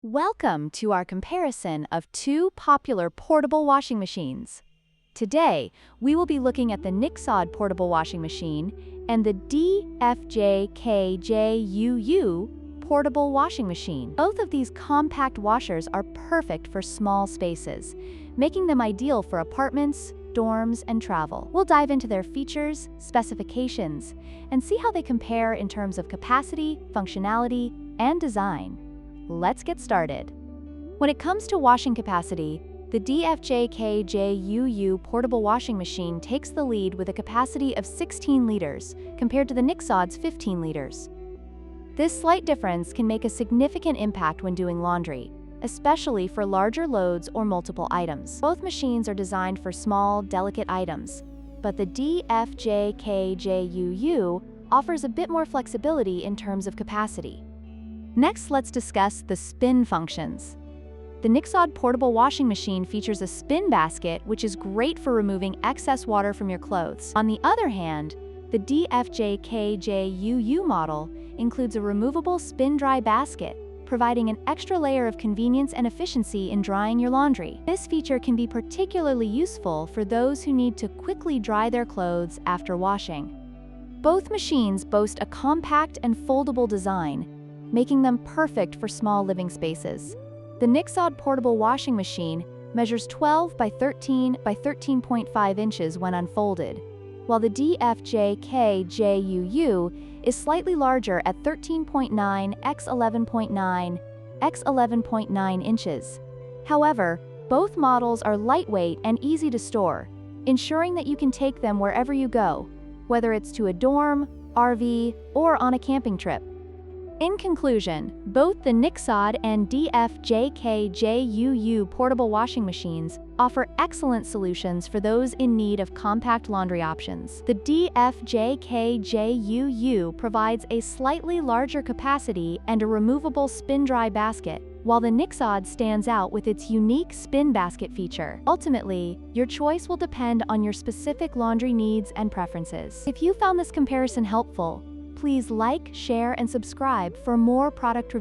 Welcome to our comparison of two popular portable washing machines. Today, we will be looking at the Nixod portable washing machine and the DFJ-KJ-UU portable washing machine. Both of these compact washers are perfect for small spaces, making them ideal for apartments, dorms, and travel. We'll dive into their features, specifications, and see how they compare in terms of capacity, functionality, and design. Let's get started. When it comes to washing capacity, the DFJ-KJ-UU portable washing machine takes the lead with a capacity of 16 liters compared to the Nixod's 15 liters. This slight difference can make a significant impact when doing laundry, especially for larger loads or multiple items. Both machines are designed for small, delicate items, but the DFJ-KJ-UU offers a bit more flexibility in terms of capacity. Next, let's discuss the spin functions. The Nixod portable washing machine features a spin basket, which is great for removing excess water from your clothes. On the other hand, the DFJ-KJ-UU model includes a removable spin-dry basket, providing an extra layer of convenience and efficiency in drying your laundry. This feature can be particularly useful for those who need to quickly dry their clothes after washing. Both machines boast a compact and foldable design, making them perfect for small living spaces. The Nixod portable washing machine measures 12 by 13 by 13.5 inches when unfolded, while the DFJ-KJ-UU is slightly larger at 13.9 x 11.9 x 11.9 inches. However, both models are lightweight and easy to store, ensuring that you can take them wherever you go, whether it's to a dorm, RV, or on a camping trip. In conclusion, both the Nixod and DFJ-KJ-UU portable washing machines offer excellent solutions for those in need of compact laundry options. The DFJ-KJ-UU provides a slightly larger capacity and a removable spin-dry basket, while the Nixod stands out with its unique spin basket feature. Ultimately, your choice will depend on your specific laundry needs and preferences. If you found this comparison helpful, please like, share, and subscribe for more product reviews.